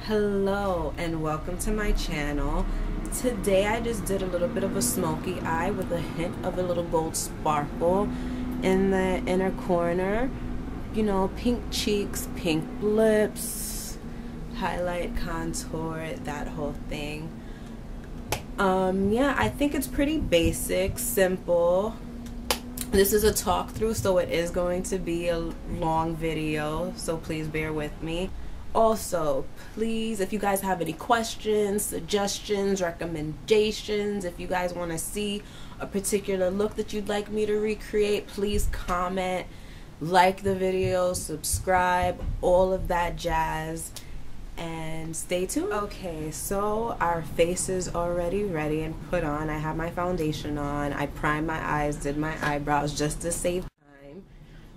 Hello and welcome to my channel. Today I just did a little bit of a smoky eye with a hint of a little gold sparkle in the inner corner. You know, pink cheeks, pink lips, highlight, contour, that whole thing. Yeah, I think it's pretty basic, simple. This is a talk through, so it is going to be a long video, so please bear with me. Also, please, if you guys have any questions, suggestions, recommendations, if you guys want to see a particular look that you'd like me to recreate, please comment, like the video, subscribe, all of that jazz, and stay tuned. Okay, so our face is already ready and put on. I have my foundation on. I primed my eyes, did my eyebrows just to save time.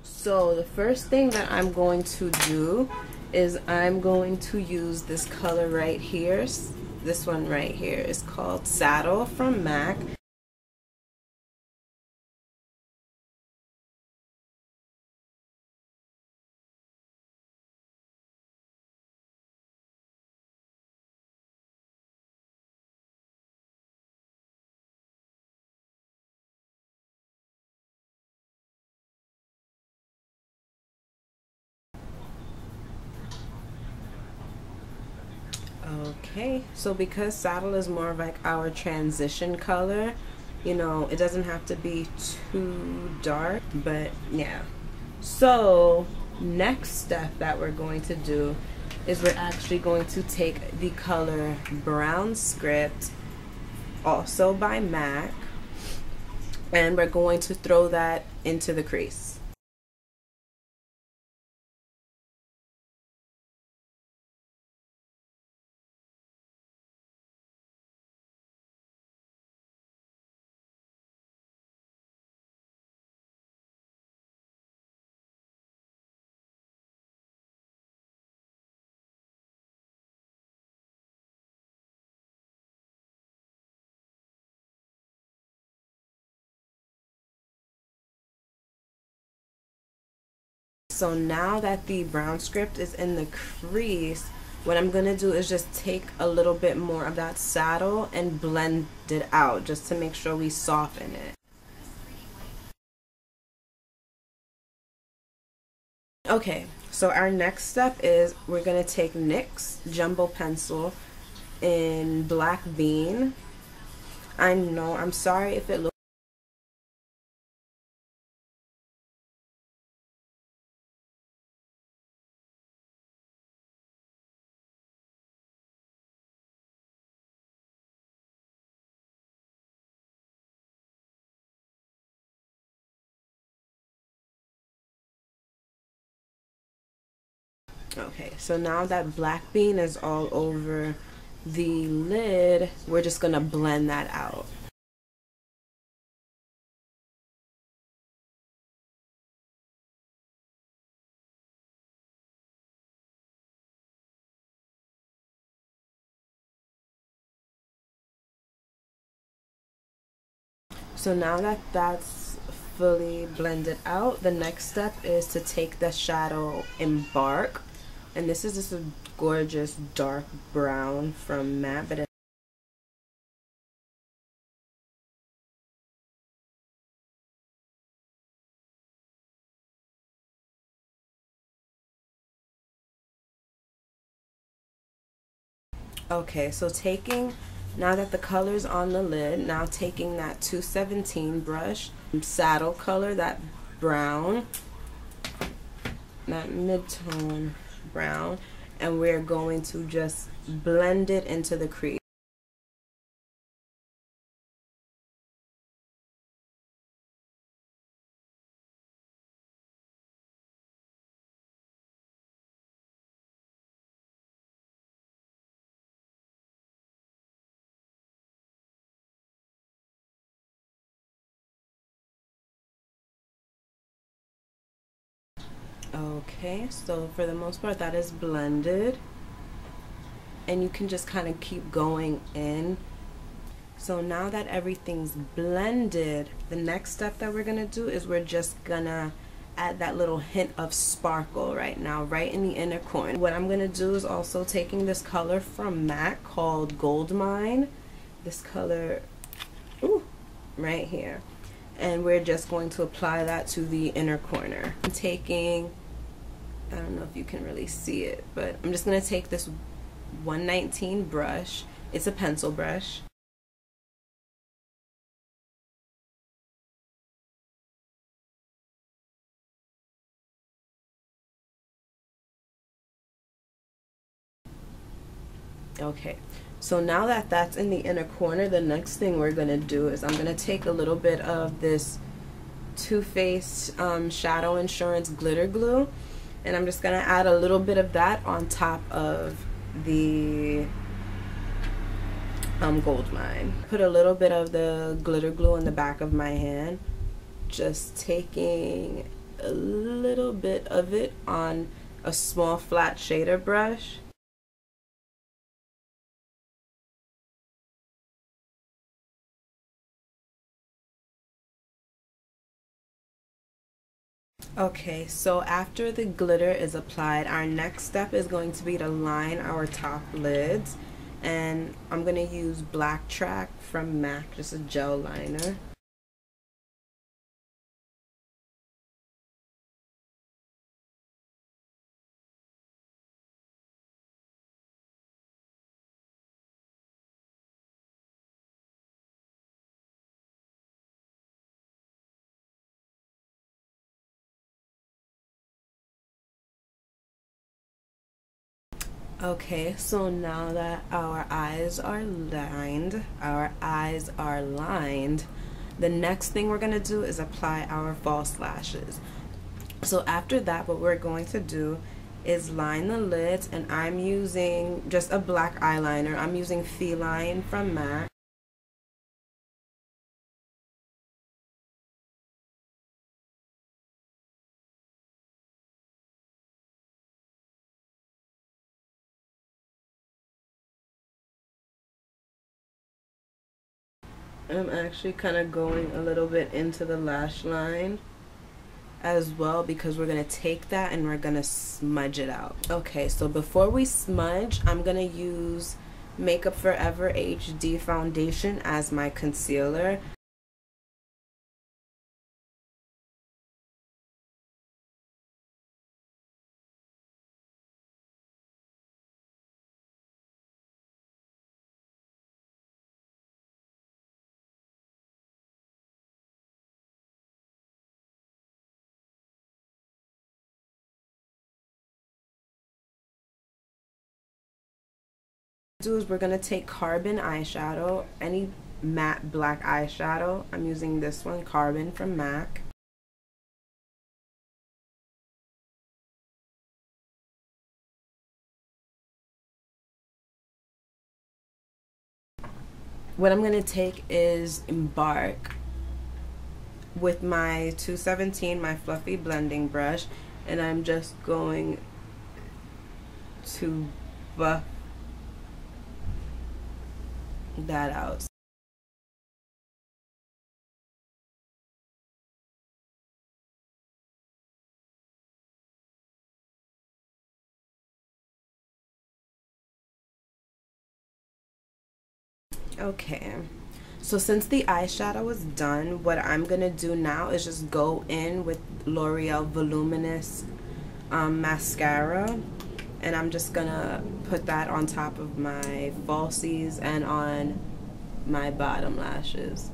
So the first thing that I'm going to do is I'm going to use this color right here. This one right here is called Saddle from MAC. Okay, so because Saddle is more of like our transition color, you know, it doesn't have to be too dark, but yeah. So next step that we're going to do is we're actually going to take the color Brown Script, also by MAC, and we're going to throw that into the crease. So now that the brown script is in the crease, what I'm going to do is just take a little bit more of that saddle and blend it out just to make sure we soften it. Okay, so our next step is we're going to take NYX Jumbo pencil in Black Bean. I know, I'm sorry if it looks okay, so now that Black Bean is all over the lid, we're just gonna blend that out. So now that that's fully blended out, the next step is to take the shadow Embark, and this is just a gorgeous dark brown from MAC, but okay, so now that the color's on the lid, now taking that 217 brush, saddle color, that brown, that mid-tone brown, and we're going to just blend it into the crease. Okay, so for the most part that is blended, and you can just kind of keep going in. So now that everything's blended, the next step that we're gonna do is we're just gonna add that little hint of sparkle right now, right in the inner corner. What I'm gonna do is also taking this color from MAC called Goldmine, this color, ooh, right here, and we're just going to apply that to the inner corner. I'm taking, I don't know if you can really see it, but I'm just gonna take this 119 brush. It's a pencil brush. Okay, so now that that's in the inner corner, the next thing we're gonna do is I'm gonna take a little bit of this Too Faced Shadow Insurance glitter glue, and I'm just gonna add a little bit of that on top of the Goldmine. Put a little bit of the glitter glue in the back of my hand, just taking a little bit of it on a small flat shader brush. Okay, so after the glitter is applied, our next step is going to be to line our top lids, and I'm going to use Black Track from MAC, just a gel liner. Okay, so now that our eyes are lined, the next thing we're gonna do is apply our false lashes. So after that, what we're going to do is line the lids, and I'm using just a black eyeliner. I'm using Feline from MAC. I'm actually kind of going a little bit into the lash line as well, because we're going to take that and we're going to smudge it out. Okay, so before we smudge, I'm going to use Makeupforever HD Foundation as my concealer. We're gonna take Carbon eyeshadow, any matte black eyeshadow. I'm using this one, Carbon from MAC. What I'm gonna take is Embark with my 217, my fluffy blending brush, and I'm just going to buff that out. Okay, so since the eyeshadow is done, what I'm gonna do now is just go in with L'Oreal Voluminous mascara, and I'm just gonna put that on top of my falsies and on my bottom lashes.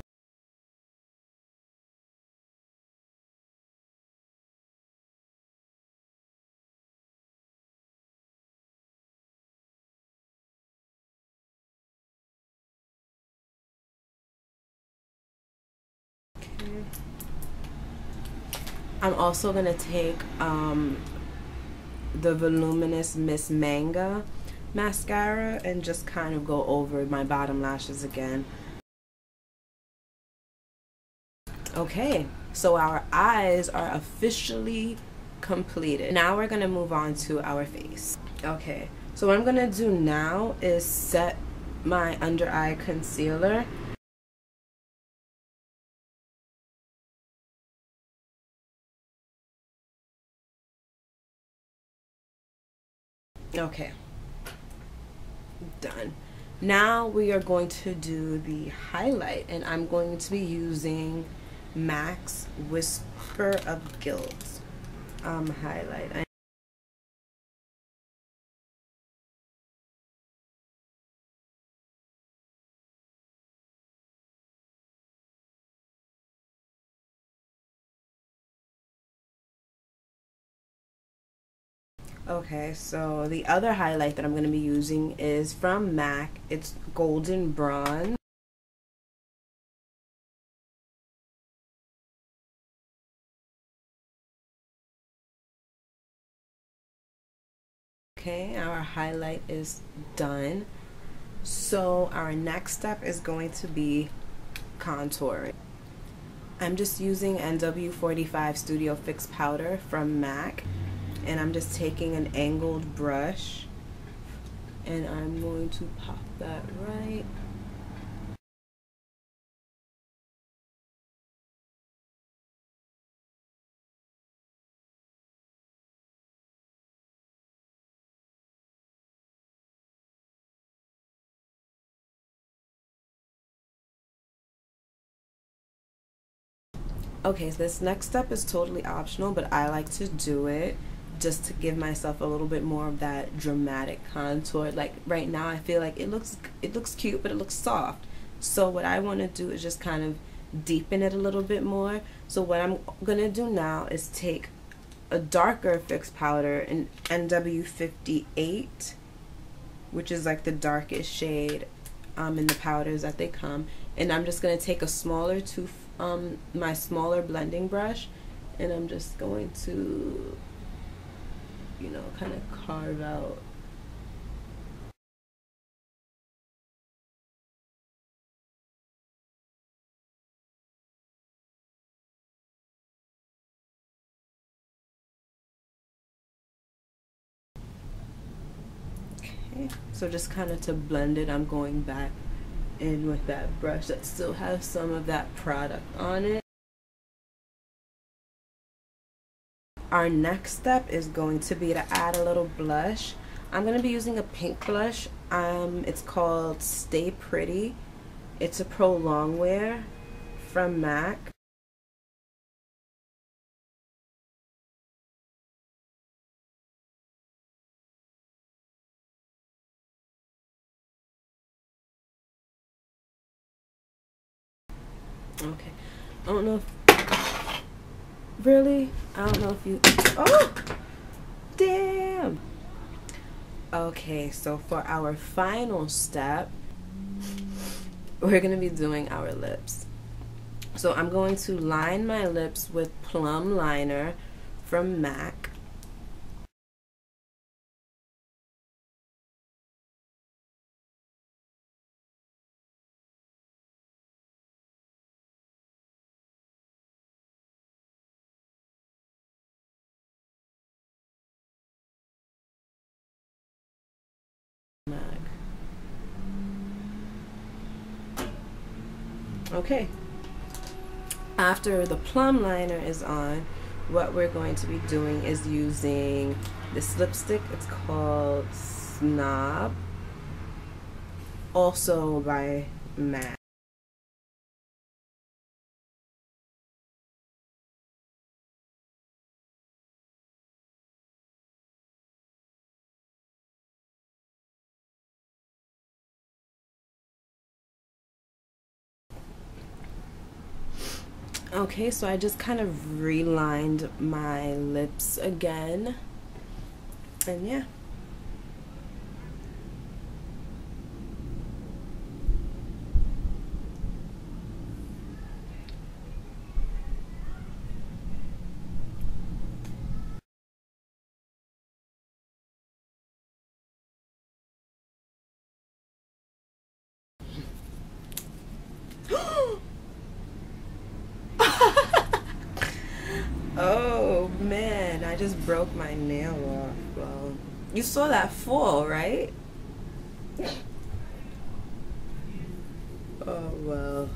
Okay. I'm also gonna take the Voluminous Miss Manga mascara and just kind of go over my bottom lashes again. Okay, so our eyes are officially completed. Now we're gonna move on to our face. Okay, so what I'm gonna do now is set my under eye concealer. Okay, done. Now we are going to do the highlight, and I'm going to be using NYX Whisper of Guilt highlight. Okay, so the other highlight that I'm going to be using is from MAC. It's Golden Bronze. Okay, our highlight is done. So our next step is going to be contouring. I'm just using NW45 Studio Fix Powder from MAC. And I'm just taking an angled brush and I'm going to pop that right. Okay, so this next step is totally optional, but I like to do it just to give myself a little bit more of that dramatic contour. Like right now I feel like it looks cute, but it looks soft. So what I want to do is just kind of deepen it a little bit more. So what I'm gonna do now is take a darker fix powder in NW58, which is like the darkest shade in the powders that they come, and I'm just gonna take a smaller my smaller blending brush, and I'm just going to, you know, kind of carve out. Okay, so just kind of to blend it, I'm going back in with that brush that still has some of that product on it. Our next step is going to be to add a little blush. I'm going to be using a pink blush. It's called Stay Pretty. It's a Prolongwear from MAC. Okay, I don't know if, really? I don't know if you, oh, damn. Okay, so for our final step, we're gonna be doing our lips. So I'm going to line my lips with Plum Liner from MAC. Okay, after the plum liner is on, what we're going to be doing is using this lipstick. It's called Snob, also by MAC. Okay, so I just kind of relined my lips again, and yeah. Oh man, I just broke my nail off. Well, you saw that fall, right? Oh well.